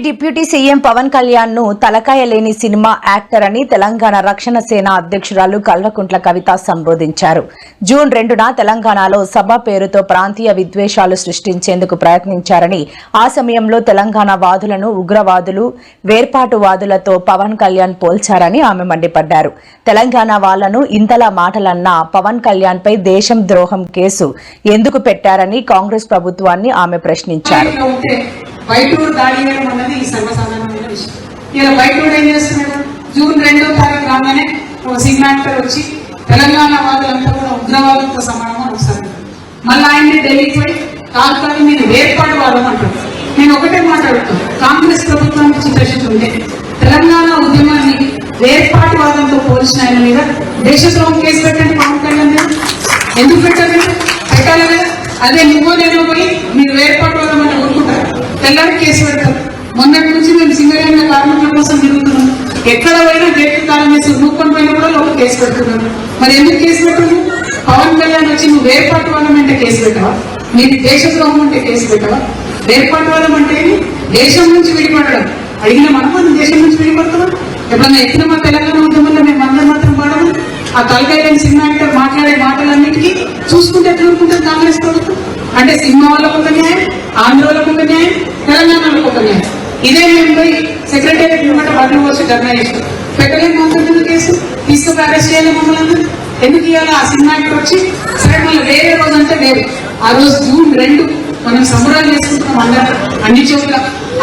Deputy CM Pawan Kalyan ను తలకాయ లేని సినిమా యాక్టర్ అని తెలంగాణ రక్షణ సేన అధ్యక్షురాలు కల్వకుంట్ల కవిత సంబోధించారు. జూన్ 2న తెలంగాణలో సభ పేరుతో ప్రాంతీయ విద్వేషాలు సృష్టించేందుకు ప్రయత్నించారని, ఆ సమయంలో తెలంగాణ వాదులను ఉగ్రవాదులు, వేర్పాటువాదులతో పవన్ కళ్యాణ్ పోల్చారని ఆమె మండిపడ్డారు. తెలంగాణ వాళ్లను ఇంతలా మాటలన్న పవన్ కళ్యాణ్ పై దేశం ద్రోహం కేసు ఎందుకు పెట్టారని కాంగ్రెస్ ప్రభుత్వాన్ని ఆమె ప్రశ్నించారు. వైటూరు దాడి వేయడం అన్నది ఈ సర్వసాధారణమైన విషయం. ఇలా వైటూరు ఏం చేస్తున్నాడు, జూన్ 2వ తారీఖు రాగానే ఒక సినిమా యాక్టర్ వచ్చి తెలంగాణ వాదులంతా కూడా ఉగ్రవాదులతో సమానం ఒకసారి మళ్ళీ ఆయన్ని ఢిల్లీకి పోయి కాదు నేను వేర్పాటు వాదం అంటారు. నేను ఒకటే మాట్లాడుతాను, కాంగ్రెస్ ప్రభుత్వానికి చిత్తశుద్ధి ఉంటే తెలంగాణ ఉద్యమాన్ని వేర్పాటు వాదంతో పోల్చిన ఆయన మీద దేశద్రోహం కేసు పెట్టండి. పవన్ కళ్యాణ్ ఎందుకు పెట్టాలి? పెట్టాలి కదా. అదే నువ్వో నేను పోయి మీరు వేర్పాటు వాదం అంటే ఊరుకుంటారు, తెల్లారి కేసు పెడతారు. మొన్నటి నుంచి మేము సింగరేణి కార్మికుల కోసం తిరుగుతున్నాం, ఎక్కడ పోయినా గేట్లు తాళం వేసి నూకొని పోయినా కూడా లోపల కేసు పెడుతున్నారు. మరి ఎందుకు కేసు పెట్టారు? పవన్ కళ్యాణ్ వచ్చి నువ్వు వేర్పాటు వాదం అంటే కేసు పెట్టావా? నీకు దేశద్రోహం అంటే కేసు పెట్టావా? వేర్పాటు వాదం అంటే దేశం నుంచి విడిపడడం. అడిగిన మనం దేశం నుంచి విడిపడుతున్నాం. ఎప్పుడన్నా ఎత్తిన మా తెలంగాణ ఉద్యమంలో మేము అందరం మాత్రం పడము. ఆ తలకాయని సినిమా యాక్టర్ మాట్లాడే మాటలన్నిటికీ చూసుకుంటే ఎట్లుంటుంది కాంగ్రెస్ ప్రభుత్వం. అంటే సినిమా వాళ్ళకు ఒక న్యాయం, ఆంధ్ర వాళ్ళకు ఒక న్యాయం, తెలంగాణ వాళ్ళకు ఒక న్యాయం. ఇదే మేము పోయి సెక్రటేరియట్ మాట బట్టలు పోసి ధర్నా చేస్తాం. పెట్టలేము మంత్రులు కేసు తీసుకుని అరెస్ట్ చేయాలి మమ్మల్ని. ఎందుకు ఇవ్వాలి? ఆ సినిమా యాక్టర్ వచ్చి సరే మళ్ళీ వేరే రోజు అంటే లేదు. ఆ రోజు జూన్ 2 మనం సంబరాలు చేసుకుంటున్నాం అందరం అన్ని చోట్ల.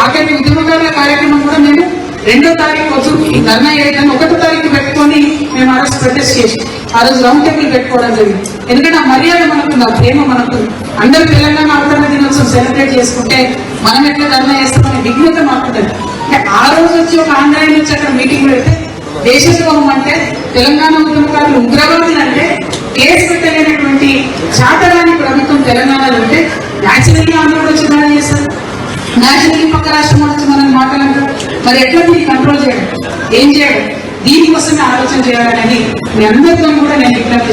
ఆఖరి ఉద్యమకారుల కార్యక్రమం కూడా మేము 2వ తారీఖు రోజు ఈ ధర్నా చేయడానికి 1వ తారీఖు పెట్టుకొని మేము ఆ రోజు ప్రొటెస్ట్ చేసి ఆ రోజు రౌండ్ టేబుల్ పెట్టుకోవడం జరిగింది. ఎందుకంటే ఆ మర్యాద మనకు, ఆ ప్రేమ మనకు. అందరూ తెలంగాణ అవతరణ దినోత్సవం సెలబ్రేట్ చేసుకుంటే మనం ఎట్లా ధర్నా చేస్తామనే విఘ్నత మాకుంటుంది. ఆ రోజు వచ్చి ఒక ఆంధ్ర నుంచి అక్కడ మీటింగ్ పెడితే దేశద్రోహం అంటే తెలంగాణ ఉద్యమకారులు ఉగ్రవాదులు అంటే కేసు పెట్టలేనటువంటి చాతరాని ప్రభుత్వం తెలంగాణలో ఉంటే న్యాచురల్లీ ఆంధ్రలో వచ్చి ధర్నా చేస్తారు, న్యాచురల్లీ పక్క రాష్ట్రం వచ్చి మనం మాట్లాడారు. మరి ఎట్లా మీరు కంట్రోల్ చేయడం, ఏం చేయడం, దీనికోసమే ఆలోచన చేయాలనేది మీ అందరితో కూడా నేను విజ్ఞప్తి